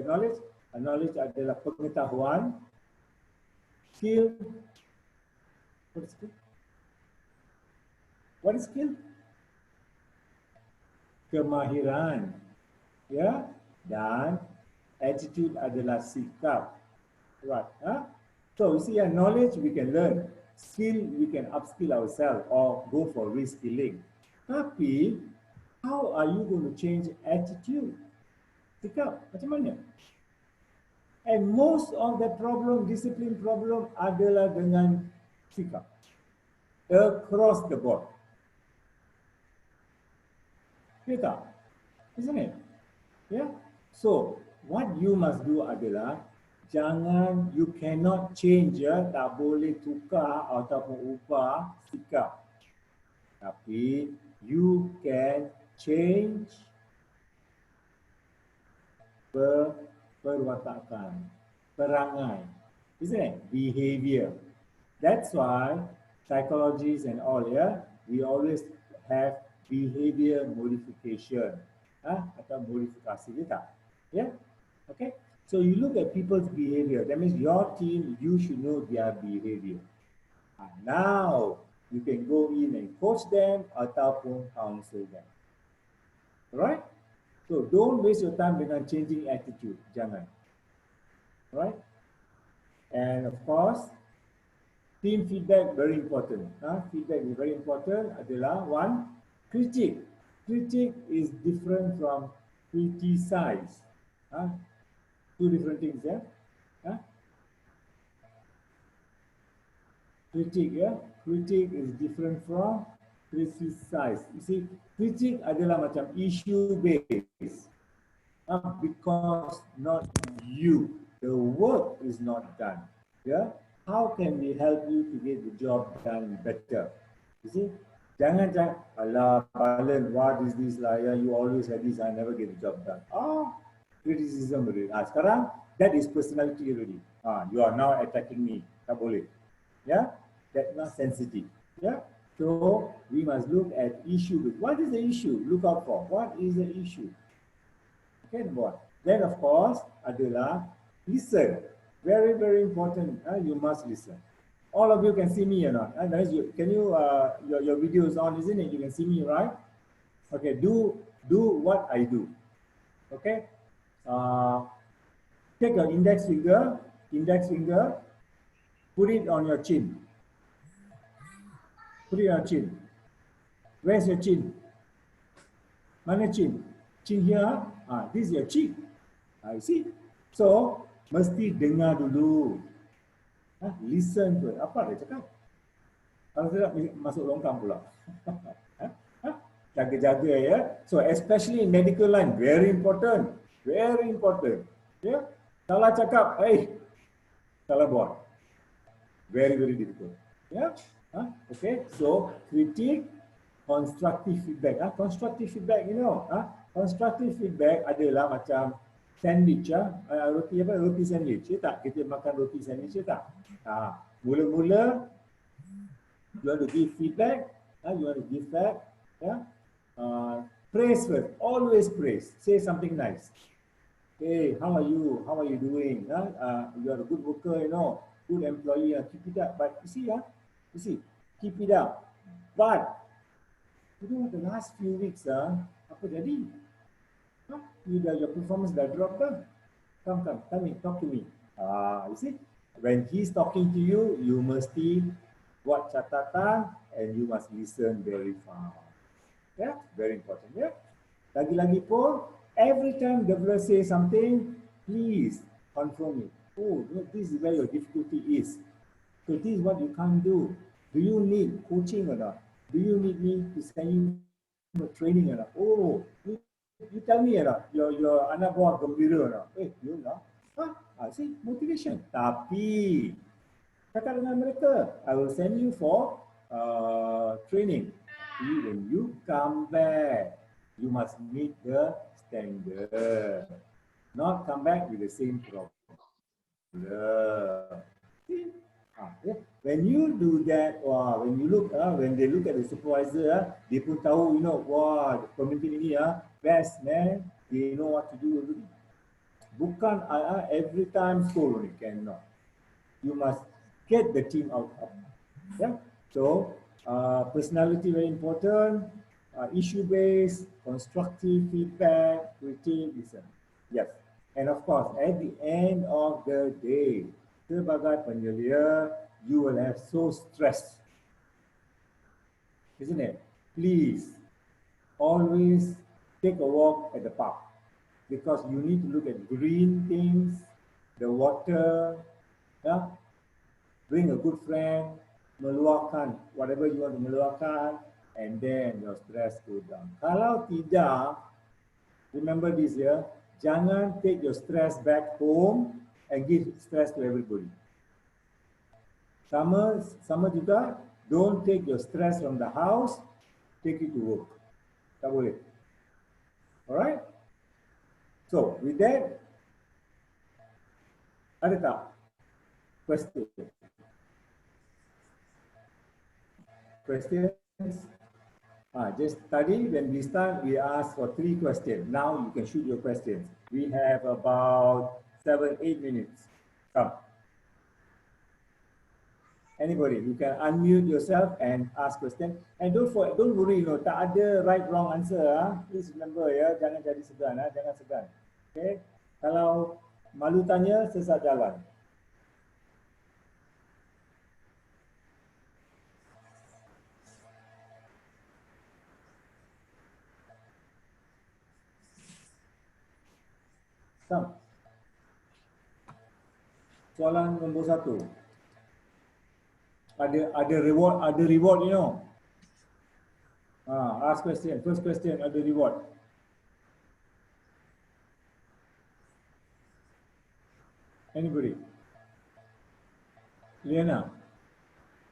knowledge? Knowledge adalah pengetahuan. Skill. What is skill? What is skill? Kemahiran. Ya, dan attitude adalah sikap. Right. So you see, knowledge we can learn. Skill we can upskill ourselves or go for reskilling. Tapi how are you going to change attitude? Sikap macam mana? And most of the problem, discipline problem adalah dengan sikap. Across the board. Kita, isn't it? Yeah. So what you must do adalah jangan, you cannot change, ya, tak boleh tukar ataupun ubah sikap. Tapi you can change perwatakan, perangai, isn't it? Behavior. That's why psychologists and all, yeah, we always have behavior modification, atau modifikasi kita, yeah, okay. So you look at people's behavior. That means your team, you should know their behavior. And now you can go in and coach them ataupun counsel them. Right? So don't waste your time dengan changing attitude. Jangan. Right? And of course, team feedback very important. Feedback is very important. Adalah one, critique. Critique is different from criticize. Two different things, yeah. Critique, yeah. Critique is different from criticize. You see, critique adalah macam issue based, because not you, the work is not done. Yeah. How can we help you to get the job done better? You see, jangan alah, Balan, what is this lah? You always have this. I never get the job done. Criticism. Sekarang That is personality already. You are now attacking me. Tak boleh. Yeah, that's not sensitive. Yeah. So we must look at issue. What is the issue? Look out for. What is the issue? Okay, boy. Then of course adalah listen. Very, very important. You must listen. All of you can see me or not? Can you? Your video is on, isn't it? You can see me, right? Okay. Do what I do. Okay. Take your index finger, put it on your chin. Put it on your chin. Where's your chin? Mana chin? Chin here. This is your chin. You see? So, mesti dengar dulu. Listen to it. Apa dia cakap? Kalau tidak masuk longkang pula. Jaga-jaga ya. So, especially in medical line, very important. Very important. Ya. Salah cakap, salah buat. Very, very difficult. Yeah. Okay. So, critique, constructive feedback. Constructive feedback, you know. Constructive feedback adalah macam sandwich. Roti apa? Roti sandwich. Ya tak? Kita makan roti sandwich, ya tak? Mula-mula, you want to give feedback. You want to give back. Yeah. Praise first. Always praise. Say something nice. Hey, how are you? How are you doing? You are a good worker, you know, good employee. Keep it up. But you see, keep it up. But you know, the last few weeks, apa jadi? Your performance dah drop kan? Come, talk to me. You see, when he's talking to you, you mesti buat catatan and you must listen very fast. Yeah, very important. Yeah. Lagi-lagi pun, every time the fellow say something, please confirm it. Oh, this is where your difficulty is. So this is what you can't do. Do you need coaching or not? Do you need me to send you training or not? Oh, you tell me or not? Your anak buah gembira or not? You know? See, motivation. Tapi, cakap dengan mereka, I will send you for training. When you come back, you must meet the standard. Not come back with the same problem. When you do that, when you look, when they look at the supervisor, they pun tahu, you know, pemimpin ini best man, they know what to do. Bukan every time scold only, cannot. You must get the team out. Yeah. So personality very important. Issue based, constructive feedback, critique, listen. Yes. And of course, at the end of the day, sebagai penyelia, you will have so stressed, isn't it? Please, always take a walk at the park because you need to look at green things, the water, yeah? Bring a good friend, meluahkan whatever you want to meluahkan, and then your stress go down. Kalau tidak, remember this here, jangan take your stress back home and give stress to everybody. Sama juga, don't take your stress from the house, take it to work. Tak boleh. Alright? So, with that, ada tak question? Questions? Just study. When we start, we ask for 3 questions. Now you can shoot your questions. We have about 7-8 minutes. Come. Anybody, you can unmute yourself and ask question. And don't worry, you know, tak ada right wrong answer. Please remember ya, jangan jadi segan, jangan segan. Okay? Kalau malu tanya, sesat jalan. Come. Soalan nombor 1. Ada reward, you know. Ask question. First question, ada reward. Anybody? Liana.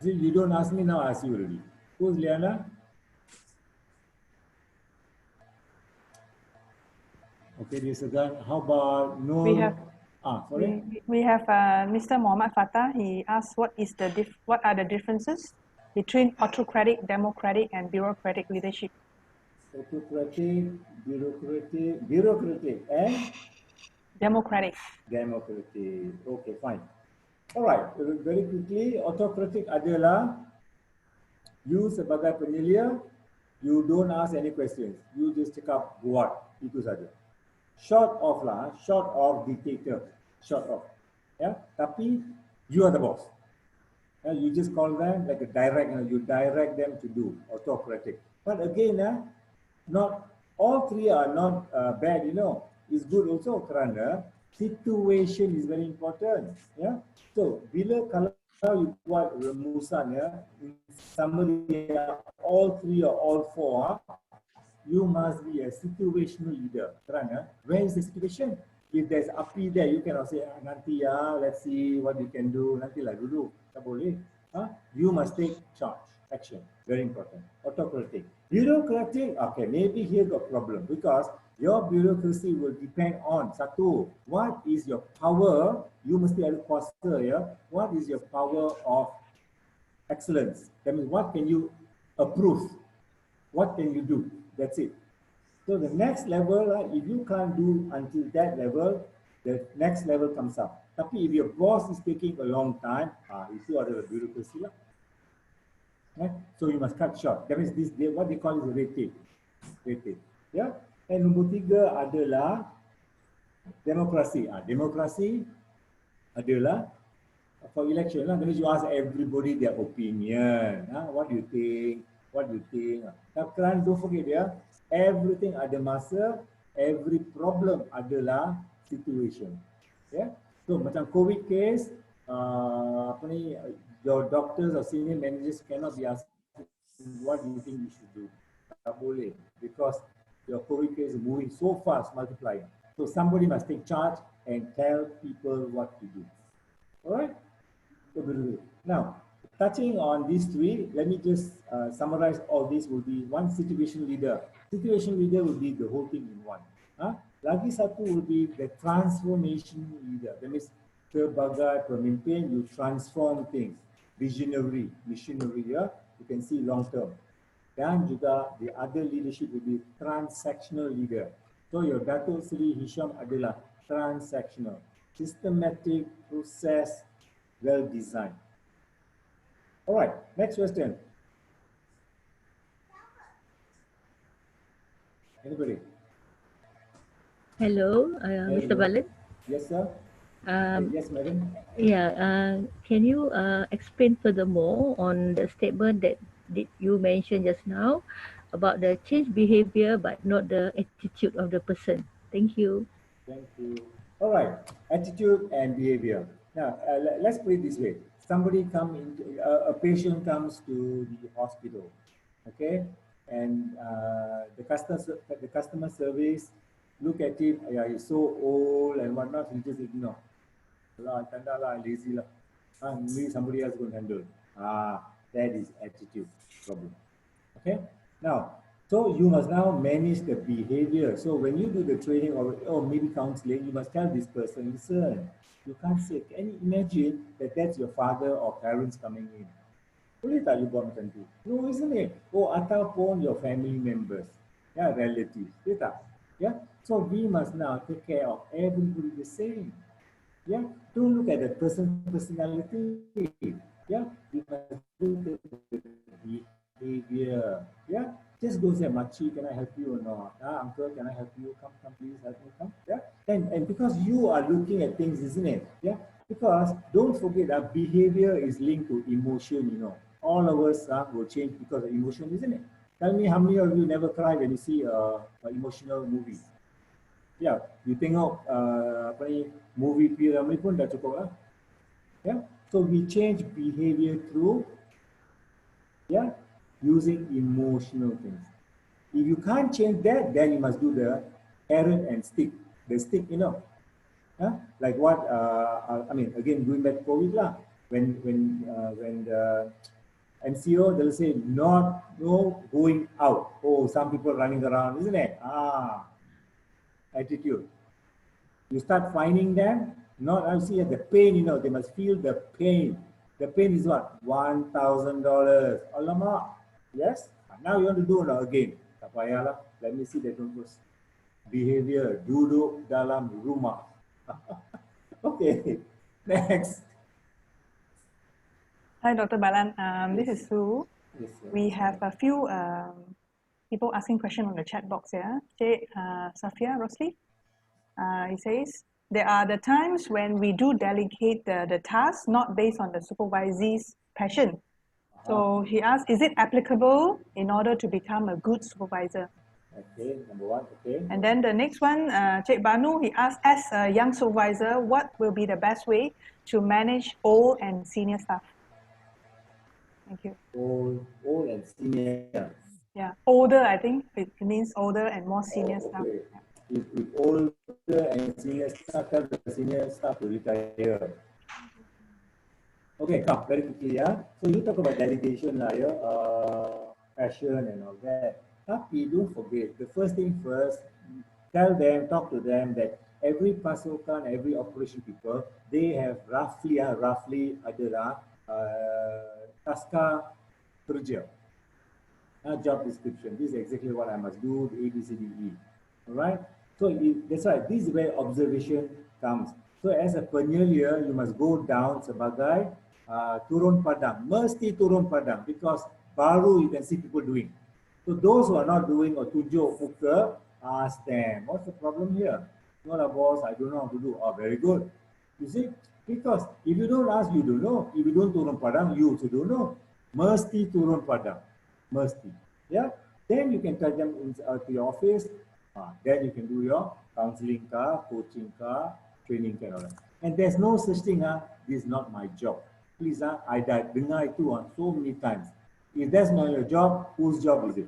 See, you don't ask me now, I ask you already. Who's Liana? Okay, dia segan. How about Nur Sorry. We have Mr. Muhammad Fatah. He asked what are the differences between autocratic, democratic, and bureaucratic leadership? Autocratic, bureaucratic, and Democratic. democratic. Okay, fine. All right. Very quickly, autocratic adalah you sebagai penyelia, you don't ask any questions. You just cakap buat itu saja. Short of dictator, short of. Yeah, tapi you are the boss. You just call them like a direct, you direct them to do autocratic. But again, not all three are not bad, It's good also kerana situation is very important. Yeah. So kalau you buat rumusan, in summary, all three or all four, you must be a situational leader. Kerana where is the situation? If there's api there, you cannot say nanti let's see what you can do. Nanti lah dulu, tak boleh. You must take charge, action. Very important. Autocratic, bureaucratic. Okay, maybe here got problem because your bureaucracy will depend on satu. What is your power? You must ada kuasa, ya. What is your power of excellence? That means what can you approve? What can you do? That's it. So the next level, if you can't do until that level, the next level comes up. Tapi if your boss is taking a long time, itu adalah bureaucracy lah. So you must cut short. That means this, what they call is red tape. Red tape. Yeah. And nombor tiga adalah demokrasi. Demokrasi adalah for election lah. That means you ask everybody their opinion. What do you think? What do you think? Tapi don't forget everything ada masa, every problem adalah situation. Yeah. So macam COVID case, your doctors or senior managers cannot be asking what do you think we should do. Tak boleh, because your COVID case is moving so fast, multiplying. So somebody must take charge and tell people what to do. All right. So now, touching on these three, let me just summarize all this. Will be one situation leader. Situation leader will be the whole thing in one. Lagi satu will be the transformation leader. That means sebagai pemimpin, you transform things. Visionary, missionary, you can see long term. Dan juga the other leadership will be transactional leader. So your Datuk Seri Hisham adalah transactional, systematic, process, well designed. All right, next question. Anybody? Hello, Mr. Balan. Yes, sir. Yes, madam. Yeah, can you explain furthermore on the statement that you mentioned just now about the change behavior but not the attitude of the person? Thank you. Thank you. All right, attitude and behavior. Now, let's put it this way. Somebody a patient comes to the hospital, okay? And the customer service look at him, he's so old and whatnot, he just ignore. Lazy lah. Maybe somebody else will handle. That is attitude problem. Okay. Now, so you must now manage the behavior. So when you do the training or maybe counseling, you must tell this person, listen, you can't say. Can you imagine that that's your father or parents coming in? Boleh tak you buat macam tu? No, isn't it? Ataupun your family members, relatives, boleh tak? So we must now take care of everybody the same. Don't look at the personality. We must look at the behavior. Just go say, Machi, can I help you or not? Uncle, can I help you? Come, please, help me, come. And because you are looking at things, isn't it? Because don't forget that behavior is linked to emotion, All of us will change because of emotion, isn't it? Tell me how many of you never cry when you see an emotional movie? You tengok movie P-Ramli pun dah cukup lah. So we change behavior through using emotional things. If you can't change that, then you must do the carrot and stick. The stick, like what again going back to COVID lah. When the MCO, they'll say no going out. Some people running around, isn't it? Attitude. You start finding them, Not, I see the pain, you know, they must feel the pain. The pain is what? $1,000. Alamak. Yes? Now you want to do it again. Tak payahlah. Let me see that one first. Behavior, duduk dalam rumah. Okay, next. Hi, Dr. Balan. This is Sue. Yes, We have a few people asking questions on the chat box here. Safia Rosli, he says, there are the times when we do delegate the task not based on the supervisee's passion. So he asks, is it applicable in order to become a good supervisor? Okay, number one, okay. And then the next one, Cik Banu, he asked, as a young supervisor, what will be the best way to manage old and senior staff? Thank you. Old and senior. Yeah, older, I think it means older and more senior staff. Okay. If older and senior staff, tell the senior staff to retire. Okay, come very quickly, yeah. So you talk about delegation, yeah, passion and all that. Tapi don't forget, the first thing first, tell them, talk to them that every pasukan, every operation people, they have roughly adalah taska kerja. Job description. This is exactly what I must do, the A, B, C, D, E. All right? So that's right. This is where observation comes. So as a penyelidik, you must go down sebagai turun padang. Mesti turun padang because baru you can see people doing. So those who are not doing or tunjuk muka, ask them, what's the problem here? No, boss, I don't know how to do. Oh, very good. You see? Because if you don't ask, you don't know. If you don't turun padang, you also don't know. Mesti turun padang. Mesti. Yeah? Then you can tell them to your office. Then you can do your counseling ka, coaching ka, training ka, all that. And there's no such thing, this is not my job. Please, I dengar itu so many times. If that's not your job, whose job is it?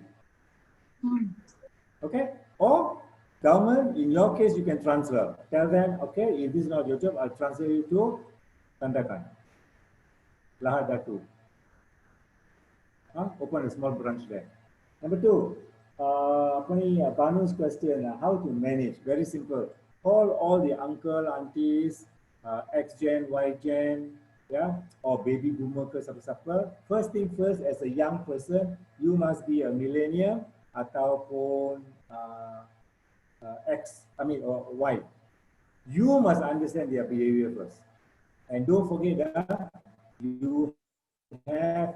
Okay? Or government, in your case, you can transfer. Tell them, okay, if this is not your job, I'll transfer you to Tandakan. Lahad Datu. Open a small branch there. Number two, Banu's question, how to manage? Very simple. Call all the uncle, aunties, X-gen, Y-gen, yeah, or baby boomer ke siapa-siapa. First thing first, as a young person, you must be a millennial ataupun or Y. You must understand their behavior first. And don't forget that you have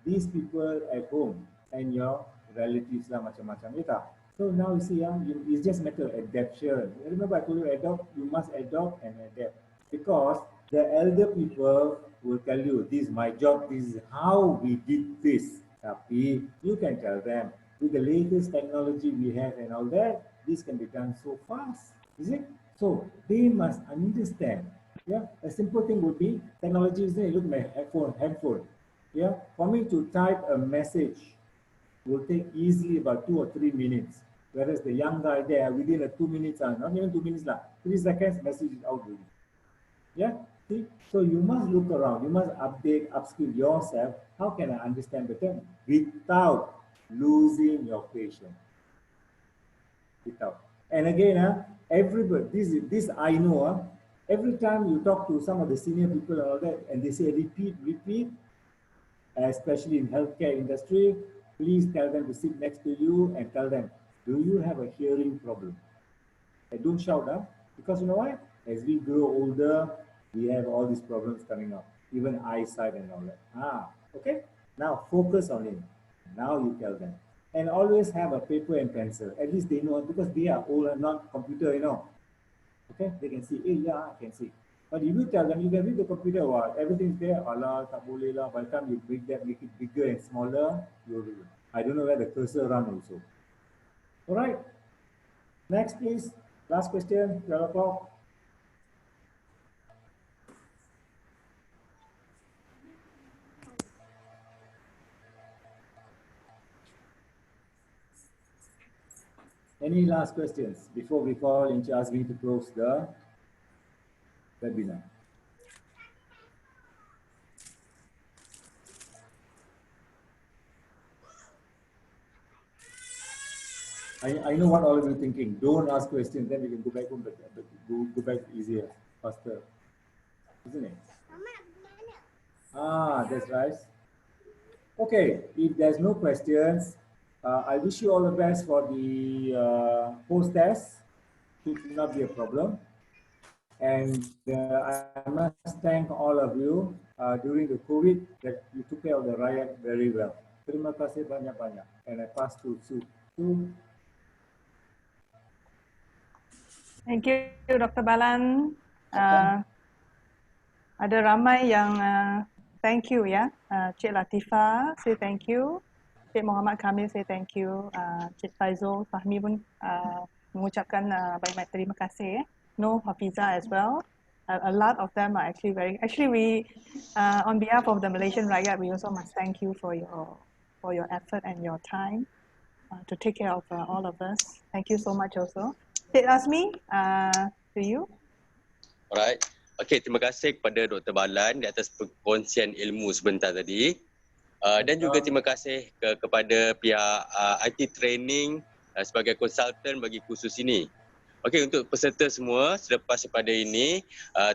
these people at home and your relatives lah macam-macam, ya. So now you see, it's just a matter of adaptation. Remember I told you adopt, you must adopt and adapt because the elder people will tell you, this is my job, this is how we did this. Tapi you can tell them, with the latest technology we have and all that, this can be done so fast, is it? So they must understand. Yeah, a simple thing would be technology is there. Look at my handphone. Yeah, for me to type a message will take easily about 2 or 3 minutes. Whereas the young guy there, within 2 minutes, not even 2 minutes, 3 seconds, message is out already. Yeah, see? So you must look around, you must update, upskill yourself. How can I understand better? Without losing your patience. Without. And again, everybody, this I know, every time you talk to some of the senior people and all that, and they say repeat, especially in healthcare industry, please tell them to sit next to you and tell them, do you have a hearing problem? And don't shout, because you know why? As we grow older, we have all these problems coming up, even eyesight and all that. Okay? Now focus on it. Now you tell them. And always have a paper and pencil. At least they know, because they are old and not computer, Okay? They can see, yeah, I can see. But if you tell them, you can read the computer, everything's there, Allah, tak boleh lah. By the time you make it bigger and smaller, I don't know where the cursor run also. All right. Next, please. Last question, 12 o'clock. Any last questions before we call in charge me to close the webinar? I know what all of you are thinking. Don't ask questions, then we can go back home, but go back easier. faster, isn't it? Ah, that's right. Okay, if there's no questions, I wish you all the best for the post-test. It should not be a problem. And I must thank all of you during the COVID that you took care of the riot very well. Terima kasih banyak-banyak. And I pass to Sue. Thank you, Dr. Balan. Ada ramai yang thank you ya. Cik Latifah say thank you. Cik Muhammad Kamil say thank you. Cik Faizul Fahmi pun mengucapkan banyak terima kasih ya. No Hafiza as well. A lot of them are actually we on behalf of the Malaysian Rakyat, we also must thank you for your effort and your time to take care of all of us. Thank you so much also. Cik Azmi, to you. Alright. Okey, terima kasih kepada Dr. Balan di atas perkongsian ilmu sebentar tadi. Dan juga terima kasih kepada pihak IT Training sebagai konsultan bagi kursus ini. Okey, untuk peserta semua, selepas daripada ini,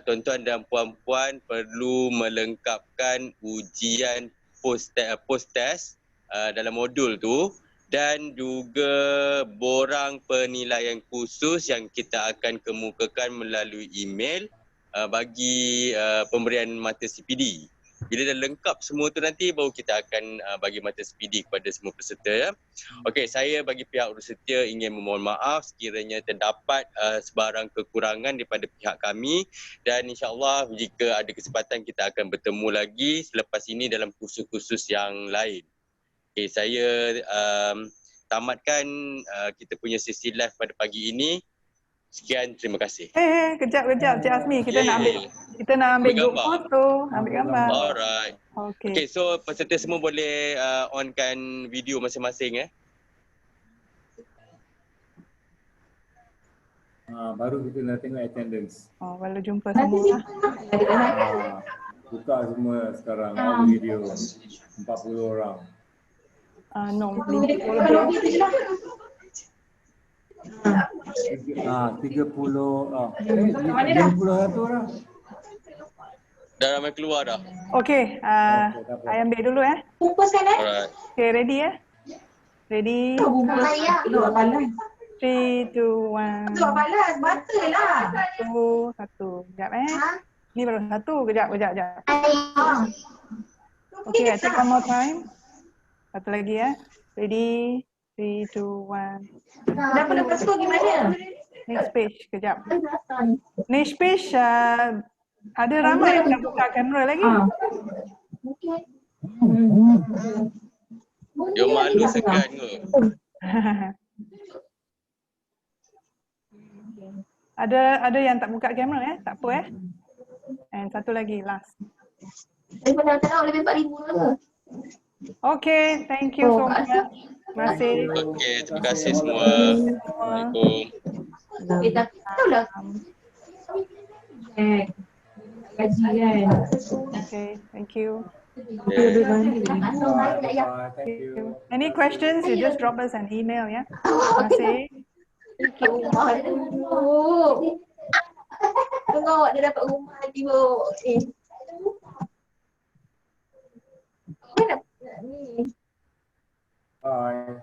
tuan-tuan dan puan-puan perlu melengkapkan ujian post-test dalam modul tu dan juga borang penilaian khusus yang kita akan kemukakan melalui email bagi pemberian mata CPD. Bila dah lengkap semua tu nanti baru kita akan bagi mata CPD kepada semua peserta ya. Okey, saya bagi pihak bersedia ingin memohon maaf sekiranya terdapat sebarang kekurangan daripada pihak kami dan insya-Allah jika ada kesempatan kita akan bertemu lagi selepas ini dalam kursus-kursus yang lain. Okey, saya tamatkan kita punya sesi live pada pagi ini. Sekian, terima kasih. Kejap Cik Azmi, kita nak ambil group foto, ambil gambar. Alright. Okay. Okay, so peserta semua boleh onkan video masing-masing Baru kita nak tengok attendance. Baru jumpa semua. Buka semua sekarang video 40 orang. No, 50 lebih. 30 orang. Dah ramai keluar dah. Okay, I ambil dulu Alright. Okay, ready ya? Ready? 3, 2, 1. 1. Sekejap Ni baru 1. Kejap. Okay, I take one more time. Satu lagi Ready? 3, 2, 1. Lepas tu gimana? Next page, kejap. Next page, ada ramai yang nak buka kamera lagi. Dia malu segan ke? Ada yang tak buka kamera tak apa And satu lagi, last. Saya pernah tengok lebih 4,000 ke? Okay, thank you so much. Terima kasih. Okay, terima kasih semua. Assalamualaikum. Tahu lah. Gaji kan. Okay, thank you. Thank you. Any questions, you just drop us an email Terima kasih. Thank you, rumah dulu. Tengok dia dapat rumah tiba. Bye.